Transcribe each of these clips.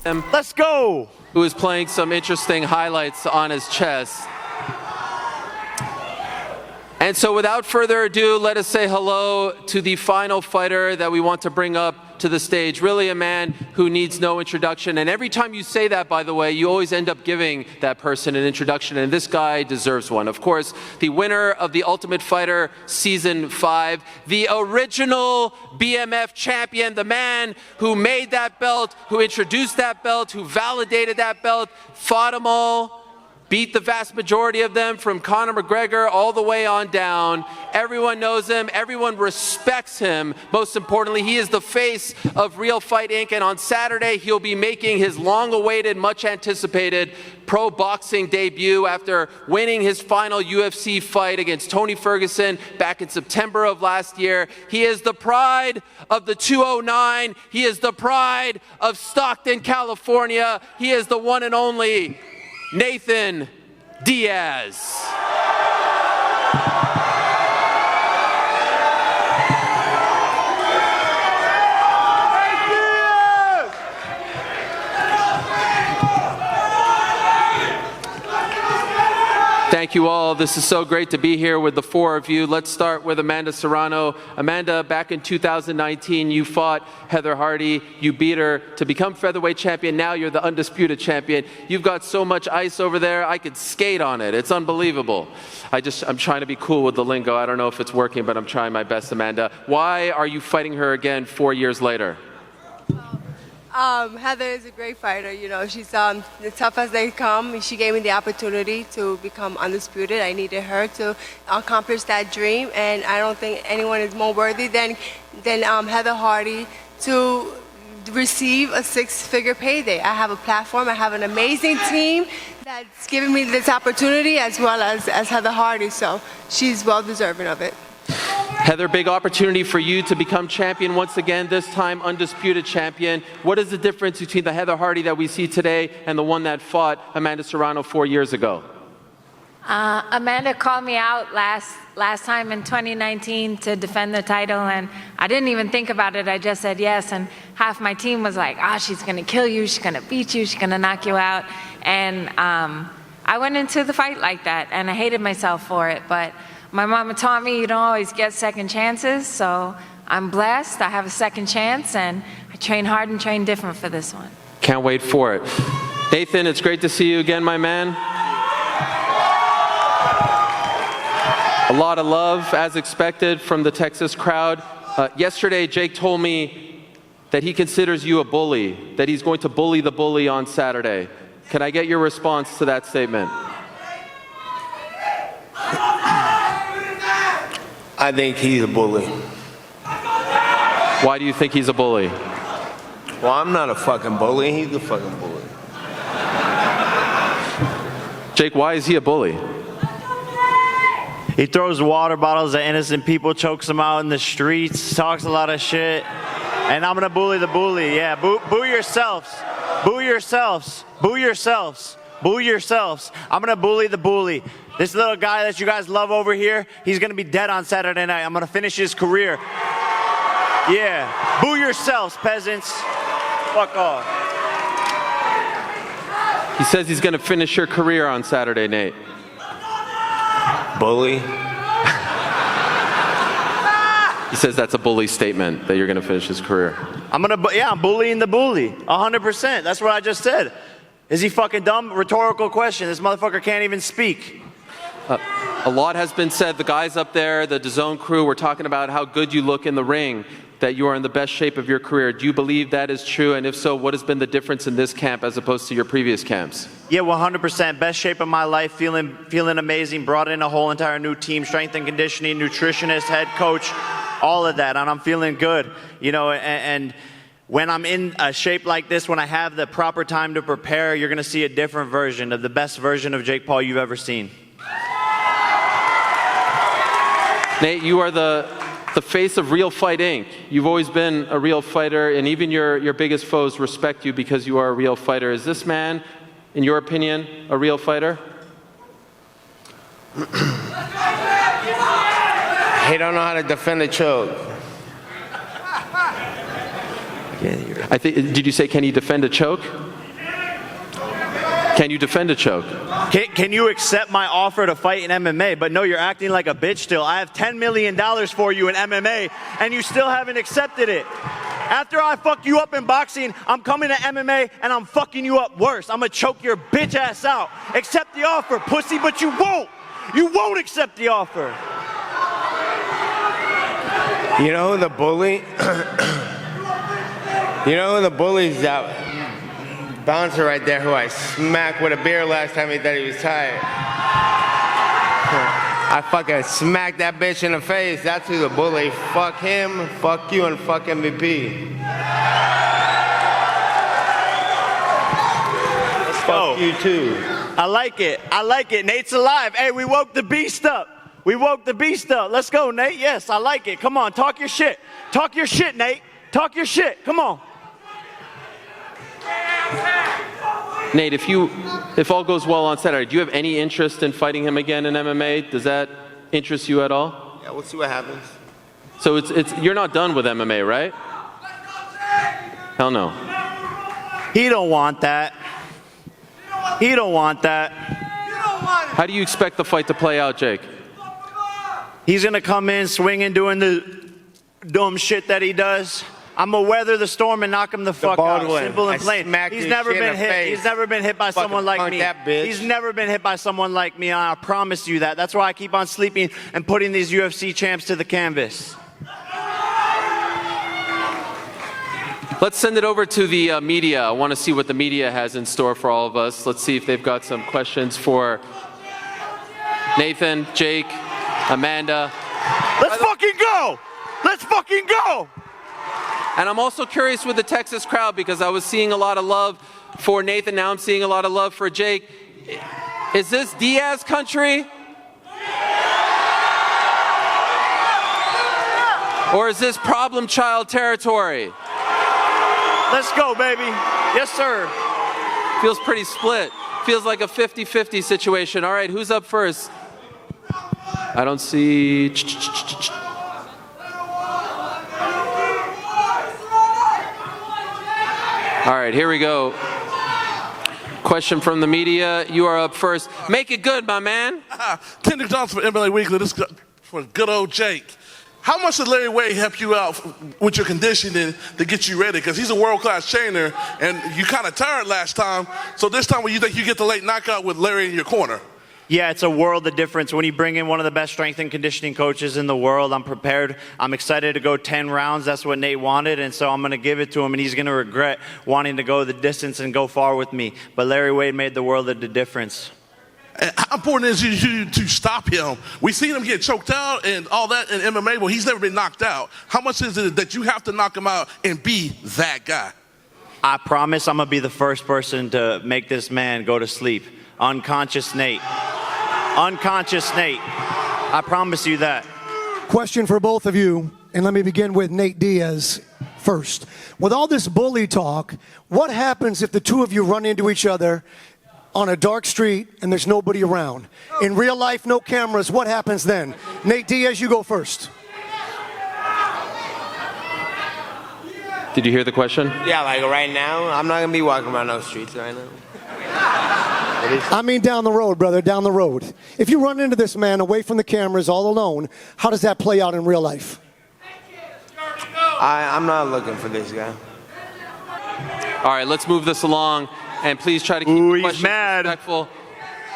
Let's go! Who is playing some interesting highlights on his chest. And so without further ado, let us say hello to the final fighter that we want to bring up to the stage. Really a man who needs no introduction. And every time you say that, by the way, you always end up giving that person an introduction. And this guy deserves one. Of course, the winner of The Ultimate Fighter Season 5, the original BMF champion, the man who made that belt, who introduced that belt, who validated that belt, fought them all, beat the vast majority of them from Conor McGregor all the way on down. Everyone knows him. Everyone respects him. Most importantly, he is the face of Real Fight Inc. And on Saturday, he'll be making his long-awaited, much-anticipated pro boxing debut after winning his final UFC fight against Tony Ferguson back in September of last year. He is the pride of the 209. He is the pride of Stockton, California. He is the one and only Nathan Diaz. Thank you all. This is so great to be here with the four of you. Let's start with Amanda Serrano. Amanda, back in 2019, you fought Heather Hardy. You beat her to become featherweight champion. Now you're the undisputed champion. You've got so much ice over there, I could skate on it. It's unbelievable. I'm trying to be cool with the lingo. I don't know if it's working, but I'm trying my best, Amanda. Why are you fighting her again 4 years later? Heather is a great fighter. You know, she's tough as they come. She gave me the opportunity to become undisputed. I needed her to accomplish that dream, and I don't think anyone is more worthy than Heather Hardy to receive a six-figure payday. I have a platform. I have an amazing team that's giving me this opportunity, as well as Heather Hardy. So she's well deserving of it. Heather, big opportunity for you to become champion once again, this time undisputed champion. What is the difference between the Heather Hardy that we see today and the one that fought Amanda Serrano 4 years ago? Amanda called me out last time in 2019 to defend the title, and I didn't even think about it. I just said yes, and half my team was like, she's going to kill you, she's going to beat you, she's going to knock you out. And I went into the fight like that, and I hated myself for it, but my mama taught me you don't always get second chances, so I'm blessed. I have a second chance, and I train hard and train different for this one. Can't wait for it. Nathan, it's great to see you again, my man. A lot of love, as expected, from the Texas crowd. Yesterday, Jake told me that he considers you a bully, that he's going to bully the bully on Saturday. Can I get your response to that statement? I think he's a bully. Why do you think he's a bully? Well, I'm not a fucking bully. He's a fucking bully. Jake, why is he a bully? He throws water bottles at innocent people, chokes them out in the streets, talks a lot of shit. And I'm gonna bully the bully. Yeah, boo yourselves. Boo yourselves. Boo yourselves. Boo yourselves. I'm gonna bully the bully. This little guy that you guys love over here, he's gonna be dead on Saturday night. I'm gonna finish his career. Yeah, boo yourselves, peasants. Fuck off. He says he's gonna finish your career on Saturday, Nate. Bully? He says that's a bully statement, that you're gonna finish his career. I'm bullying the bully, 100%. That's what I just said. Is he fucking dumb? Rhetorical question. This motherfucker can't even speak. A lot has been said. The guys up there, the DAZN crew, were talking about how good you look in the ring, that you are in the best shape of your career. Do you believe that is true? And if so, what has been the difference in this camp as opposed to your previous camps? Yeah, 100%. Best shape of my life, feeling amazing. Brought in a whole entire new team, strength and conditioning, nutritionist, head coach, all of that. And I'm feeling good, you know, and when I'm in a shape like this, when I have the proper time to prepare, you're going to see a different version of the best version of Jake Paul you've ever seen. Nate, you are the face of Real Fight Inc. You've always been a real fighter, and even your biggest foes respect you because you are a real fighter. Is this man, in your opinion, a real fighter? He don't know how to defend a choke. Did you say, can he defend a choke? Can you defend a choke? Can you accept my offer to fight in MMA? But no, you're acting like a bitch still. I have $10 million for you in MMA, and you still haven't accepted it. After I fuck you up in boxing, I'm coming to MMA, and I'm fucking you up worse. I'm gonna choke your bitch ass out. Accept the offer, pussy, but you won't. You won't accept the offer. You know who the bully? You know who the bully's that bouncer right there who I smacked with a beer last time he thought he was tired. I fucking smacked that bitch in the face. That's who the bully. Fuck him, fuck you, and fuck MVP. Fuck you too. I like it. I like it. Nate's alive. Hey, we woke the beast up. We woke the beast up. Let's go, Nate. Yes, I like it. Come on, talk your shit. Talk your shit, Nate. Talk your shit. Come on. Nate, if all goes well on Saturday, do you have any interest in fighting him again in MMA? Does that interest you at all? Yeah, we'll see what happens. So you're not done with MMA, right? Hell no. He don't want that. He don't want that. How do you expect the fight to play out, Jake? He's going to come in swinging, doing the dumb shit that he does. I'm going to weather the storm and knock him the fuck out. Simple and plain. He's never been hit. He's never been hit by someone like me. He's never been hit by someone like me. I promise you that. That's why I keep on sleeping and putting these UFC champs to the canvas. Let's send it over to the media. I want to see what the media has in store for all of us. Let's see if they've got some questions for Nathan, Jake, Amanda. Let's fucking go! Let's fucking go! And I'm also curious with the Texas crowd because I was seeing a lot of love for Nathan. Now I'm seeing a lot of love for Jake. Is this Diaz country? Or is this problem child territory? Let's go, baby. Yes, sir. Feels pretty split. Feels like a 50-50 situation. All right, who's up first? I don't see... All right, here we go. Question from the media. You are up first. Make it good, my man. Kendrick Johnson for MMA Weekly. This is for good old Jake. How much did Larry Wade help you out with your conditioning to get you ready? Because he's a world-class trainer, and you kind of tired last time. So this time, you think you get the late knockout with Larry in your corner? Yeah, it's a world of difference. When you bring in one of the best strength and conditioning coaches in the world, I'm prepared. I'm excited to go 10 rounds. That's what Nate wanted, and so I'm going to give it to him, and he's going to regret wanting to go the distance and go far with me. But Larry Wade made the world of the difference. How important is it to stop him? We've seen him get choked out and all that in MMA, but he's never been knocked out. How much is it that you have to knock him out and be that guy? I promise I'm going to be the first person to make this man go to sleep. Unconscious Nate. Unconscious Nate. I promise you that. Question for both of you, and let me begin with Nate Diaz first. With all this bully talk, what happens if the two of you run into each other on a dark street and there's nobody around? In real life, no cameras, what happens then? Nate Diaz, you go first. Did you hear the question? Yeah, like right now, I'm not gonna be walking around those streets right now. I mean down the road, brother, down the road. If you run into this man away from the cameras all alone, how does that play out in real life? I'm not looking for this guy. All right, let's move this along, and please try to keep the questions respectful.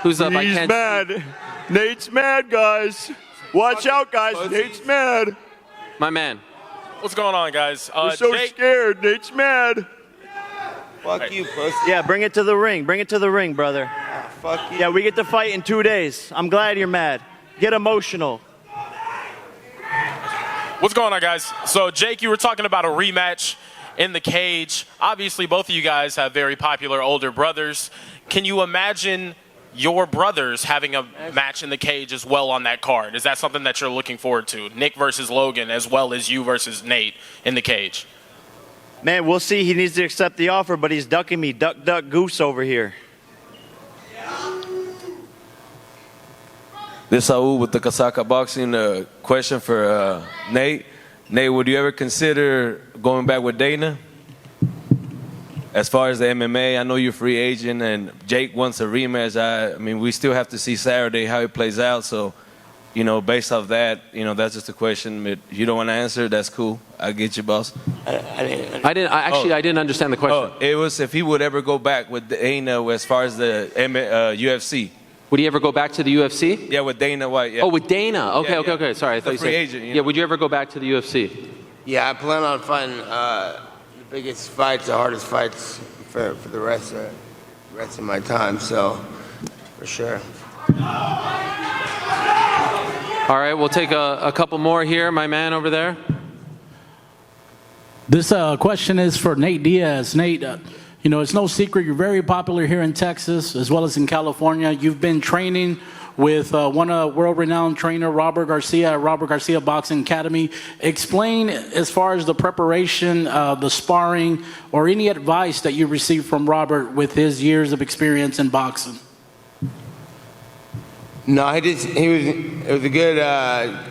Who's up? He's mad. Nate's mad, guys. Watch out, guys. Nate's mad. My man. What's going on, guys? We're so scared. Nate's mad. Fuck you, pussy. Yeah, bring it to the ring. Bring it to the ring, brother. Fuck you. Yeah, we get to fight in 2 days. I'm glad you're mad. Get emotional. What's going on, guys? So, Jake, you were talking about a rematch in the cage. Obviously, both of you guys have very popular older brothers. Can you imagine your brothers having a match in the cage as well on that card? Is that something that you're looking forward to? Nick versus Logan, as well as you versus Nate in the cage? Man, we'll see. He needs to accept the offer, but he's ducking me. Duck, duck, goose over here. This is Saul with the Casaca Boxing. Question for Nate. Nate, would you ever consider going back with Dana? as far as the MMA, I know you're a free agent, and Jake wants a rematch. I mean, we still have to see Saturday how it plays out. So, you know, based off that, you know, that's just a question. But if you don't want to answer, that's cool. I get you, boss. I didn't understand the question. Oh, it was if he would ever go back with Dana as far as the UFC. Would he ever go back to the UFC? Yeah, with Dana White. Yeah. Oh, with Dana. Okay, Yeah, okay, yeah. okay. Sorry, I thought you free said. agent, you Yeah, know? would you ever go back to the UFC? Yeah, I plan on fighting the biggest fights, the hardest fights for the rest of my time. So, for sure. All right, we'll take a couple more here. My man over there. This question is for Nate Diaz. Nate, you know, it's no secret you're very popular here in Texas as well as in California. You've been training with one world-renowned trainer, Robert Garcia, at Robert Garcia Boxing Academy. Explain, as far as the preparation, the sparring, or any advice that you received from Robert with his years of experience in boxing. No, it was a good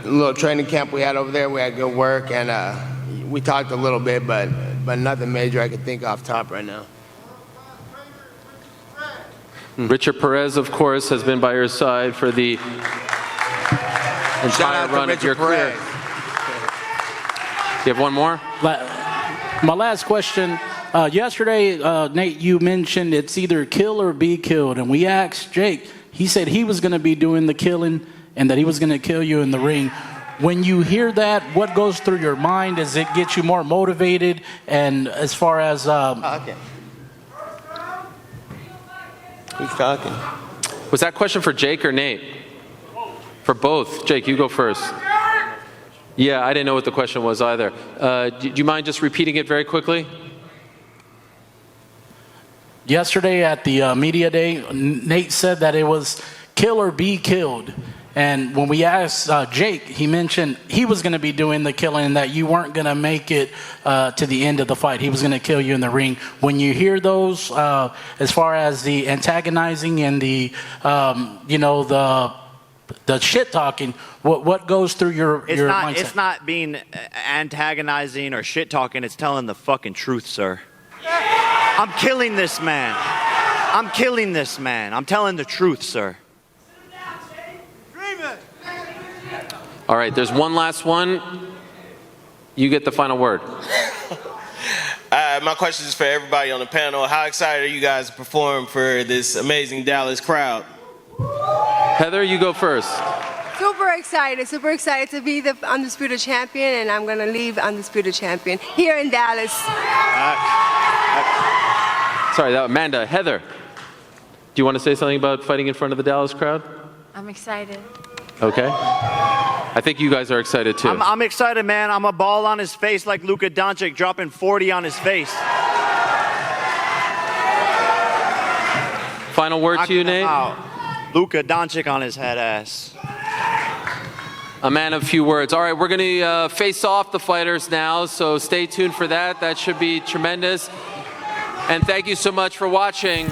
little training camp we had over there. We had good work, and we talked a little bit, but nothing major I could think off top right now. Richard Perez, of course, has been by your side for the entire run of your career. You have one more? My last question. Yesterday, Nate, you mentioned it's either kill or be killed. And we asked Jake, he said he was going to be doing the killing and that he was going to kill you in the ring. When you hear that, what goes through your mind? Does it get you more motivated? And as far as... Okay. Who's talking? Was that question for Jake or Nate? For both. Jake, you go first. Yeah, I didn't know what the question was either. Do you mind just repeating it very quickly? Yesterday at the media day, Nate said that it was kill or be killed. And when we asked Jake, he mentioned he was going to be doing the killing and that you weren't going to make it to the end of the fight. He was going to kill you in the ring. When you hear those, as far as the antagonizing and the, you know, the shit talking, what goes through your mindset? It's not being antagonizing or shit talking. It's telling the fucking truth, sir. I'm killing this man. I'm killing this man. I'm telling the truth, sir. All right, there's one last one. You get the final word. My question is for everybody on the panel. How excited are you guys to perform for this amazing Dallas crowd? Heather, you go first. Super excited to be the Undisputed Champion, and I'm going to leave Undisputed Champion here in Dallas. Sorry, Amanda. Heather, do you want to say something about fighting in front of the Dallas crowd? I'm excited. Okay. I think you guys are excited too. I'm excited, man. I'm a ball on his face like Luka Doncic dropping 40 on his face. Final word to you, Nate? Luka Doncic on his head ass. A man of few words. All right, we're going to face off the fighters now, so stay tuned for that. That should be tremendous. And thank you so much for watching.